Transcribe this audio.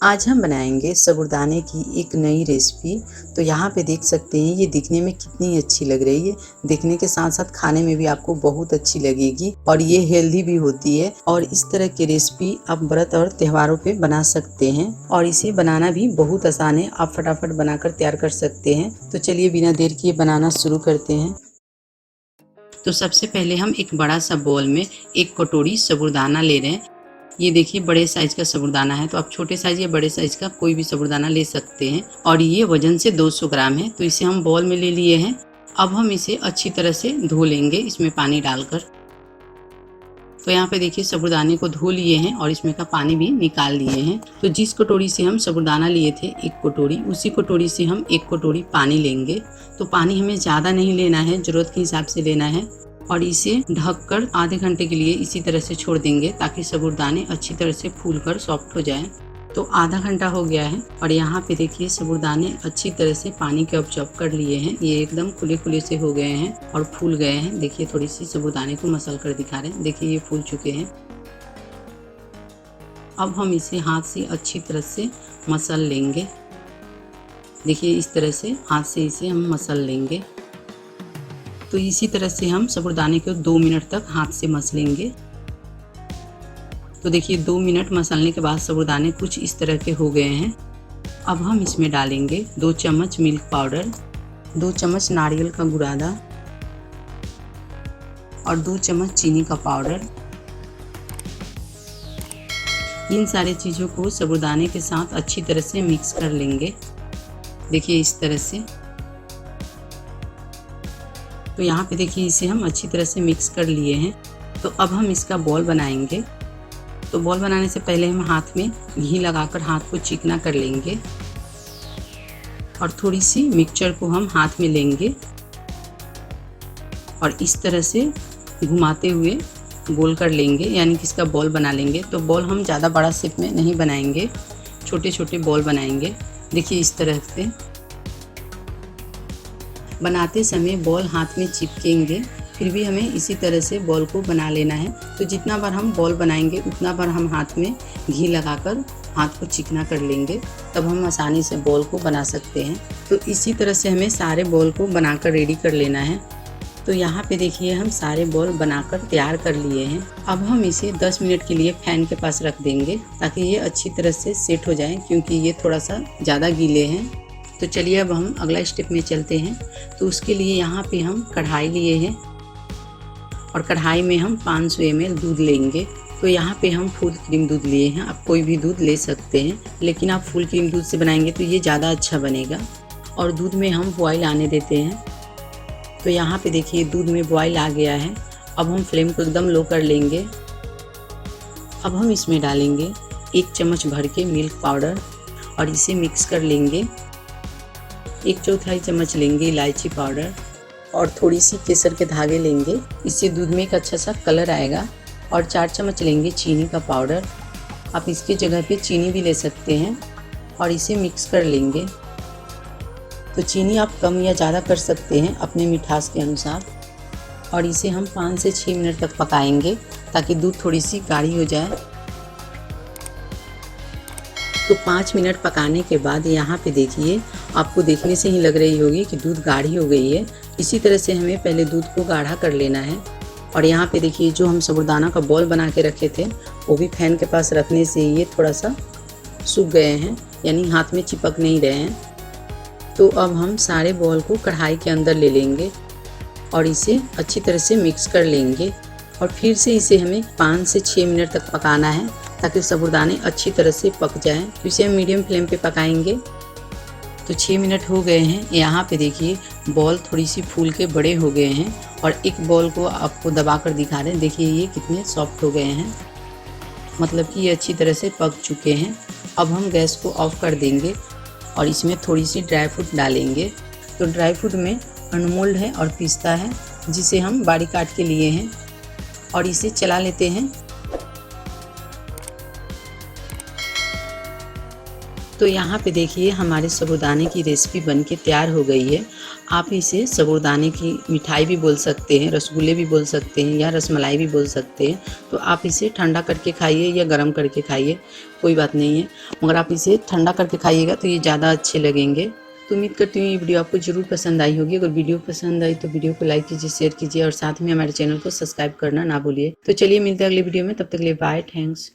आज हम बनाएंगे साबूदाने की एक नई रेसिपी। तो यहाँ पे देख सकते हैं ये दिखने में कितनी अच्छी लग रही है। दिखने के साथ साथ खाने में भी आपको बहुत अच्छी लगेगी और ये हेल्दी भी होती है। और इस तरह की रेसिपी आप व्रत और त्योहारों पे बना सकते हैं और इसे बनाना भी बहुत आसान है। आप फटाफट बनाकर तैयार कर सकते हैं। तो चलिए बिना देर किए बनाना शुरू करते हैं। तो सबसे पहले हम एक बड़ा सा बोल में एक कटोरी साबूदाना ले रहे हैं। ये देखिए बड़े साइज का साबूदाना है, तो आप छोटे साइज या बड़े साइज का कोई भी साबूदाना ले सकते हैं। और ये वजन से 200 ग्राम है। तो इसे हम बॉल में ले लिए हैं। अब हम इसे अच्छी तरह से धो लेंगे इसमें पानी डालकर। तो यहाँ पे देखिए साबूदाने को धो लिए हैं और इसमें का पानी भी निकाल लिए हैं। तो जिस कटोरी से हम साबूदाना लिए थे एक कटोरी, उसी कटोरी से हम एक कटोरी पानी लेंगे। तो पानी हमें ज़्यादा नहीं लेना है, ज़रूरत के हिसाब से लेना है। और इसे ढककर आधे घंटे के लिए इसी तरह से छोड़ देंगे ताकि साबूदाने अच्छी तरह से फूलकर सॉफ्ट हो जाएं। तो आधा घंटा हो गया है और यहाँ पे देखिए साबूदाने अच्छी तरह से पानी के ऑब्जॉर्ब कर लिए हैं। ये एकदम खुले खुले से हो गए हैं और फूल गए हैं। देखिए थोड़ी सी साबूदाने को मसल कर दिखा रहे हैं। देखिए ये फूल चुके हैं। अब हम इसे हाथ से अच्छी तरह से मसल लेंगे। देखिए इस तरह से हाथ से इसे हम मसल लेंगे। तो इसी तरह से हम साबूदाने को 2 मिनट तक हाथ से मसलेंगे। तो देखिए 2 मिनट मसलने के बाद साबूदाने कुछ इस तरह के हो गए हैं। अब हम इसमें डालेंगे 2 चम्मच मिल्क पाउडर, 2 चम्मच नारियल का बुरादा और 2 चम्मच चीनी का पाउडर। इन सारी चीज़ों को साबूदाने के साथ अच्छी तरह से मिक्स कर लेंगे। देखिए इस तरह से। तो यहाँ पे देखिए इसे हम अच्छी तरह से मिक्स कर लिए हैं। तो अब हम इसका बॉल बनाएंगे। तो बॉल बनाने से पहले हम हाथ में घी लगाकर हाथ को चिकना कर लेंगे और थोड़ी सी मिक्सचर को हम हाथ में लेंगे और इस तरह से घुमाते हुए गोल कर लेंगे, यानी कि इसका बॉल बना लेंगे। तो बॉल हम ज़्यादा बड़ा शेप में नहीं बनाएंगे, छोटे छोटे बॉल बनाएंगे। देखिए इस तरह से बनाते समय बॉल हाथ में चिपकेंगे, फिर भी हमें इसी तरह से बॉल को बना लेना है। तो जितना बार हम बॉल बनाएंगे उतना बार हम हाथ में घी लगाकर हाथ को चिकना कर लेंगे, तब हम आसानी से बॉल को बना सकते हैं। तो इसी तरह से हमें सारे बॉल को बनाकर रेडी कर लेना है। तो यहाँ पे देखिए हम सारे बॉल बनाकर तैयार कर लिए हैं। अब हम इसे 10 मिनट के लिए फैन के पास रख देंगे ताकि ये अच्छी तरह से सेट हो जाए, क्योंकि ये थोड़ा सा ज़्यादा गीले हैं। तो चलिए अब हम अगला स्टेप में चलते हैं। तो उसके लिए यहाँ पे हम कढ़ाई लिए हैं और कढ़ाई में हम 500 ml दूध लेंगे। तो यहाँ पे हम फुल क्रीम दूध लिए हैं। आप कोई भी दूध ले सकते हैं, लेकिन आप फुल क्रीम दूध से बनाएंगे तो ये ज़्यादा अच्छा बनेगा। और दूध में हम बॉयल आने देते हैं। तो यहाँ पे देखिए दूध में बॉयल आ गया है। अब हम फ्लेम को एकदम लो कर लेंगे। अब हम इसमें डालेंगे 1 चम्मच भर के मिल्क पाउडर और इसे मिक्स कर लेंगे। 1/4 चम्मच लेंगे इलायची पाउडर और थोड़ी सी केसर के धागे लेंगे, इससे दूध में एक अच्छा सा कलर आएगा। और 4 चम्मच लेंगे चीनी का पाउडर। आप इसकी जगह पे चीनी भी ले सकते हैं और इसे मिक्स कर लेंगे। तो चीनी आप कम या ज़्यादा कर सकते हैं अपने मिठास के अनुसार। और इसे हम 5 से 6 मिनट तक पकाएंगे ताकि दूध थोड़ी सी गाढ़ी हो जाए। तो 5 मिनट पकाने के बाद यहाँ पे देखिए आपको देखने से ही लग रही होगी कि दूध गाढ़ी हो गई है। इसी तरह से हमें पहले दूध को गाढ़ा कर लेना है। और यहाँ पे देखिए जो हम साबूदाना का बॉल बना के रखे थे वो भी फैन के पास रखने से ये थोड़ा सा सूख गए हैं, यानी हाथ में चिपक नहीं रहे हैं। तो अब हम सारे बॉल को कढ़ाई के अंदर ले लेंगे और इसे अच्छी तरह से मिक्स कर लेंगे। और फिर से इसे हमें 5 से 6 मिनट तक पकाना है ताकि साबूदाने अच्छी तरह से पक जाएं। तो इसे हम मीडियम फ्लेम पे पकाएंगे। तो 6 मिनट हो गए हैं। यहाँ पे देखिए बॉल थोड़ी सी फूल के बड़े हो गए हैं और एक बॉल को आपको दबा कर दिखा रहे हैं। देखिए ये कितने सॉफ्ट हो गए हैं, मतलब कि ये अच्छी तरह से पक चुके हैं। अब हम गैस को ऑफ कर देंगे और इसमें थोड़ी सी ड्राई फ्रूट डालेंगे। तो ड्राई फ्रूट में अनमोल्ड है और पिस्ता है, जिसे हम बारीक काट के लिए हैं और इसे चला लेते हैं। तो यहाँ पे देखिए हमारे साबूदाने की रेसिपी बनके तैयार हो गई है। आप इसे साबूदाने की मिठाई भी बोल सकते हैं, रसगुल्ले भी बोल सकते हैं या रसमलाई भी बोल सकते हैं। तो आप इसे ठंडा करके खाइए या गर्म करके खाइए, कोई बात नहीं है, मगर आप इसे ठंडा करके खाइएगा तो ये ज़्यादा अच्छे लगेंगे। तो उम्मीद करती हूँ ये वीडियो आपको ज़रूर पसंद आई होगी। अगर वीडियो पसंद आई तो वीडियो को लाइक कीजिए, शेयर कीजिए और साथ में हमारे चैनल को सब्सक्राइब करना ना भूलिए। तो चलिए मिलते हैं अगले वीडियो में, तब तक के लिए बाय, थैंक्स।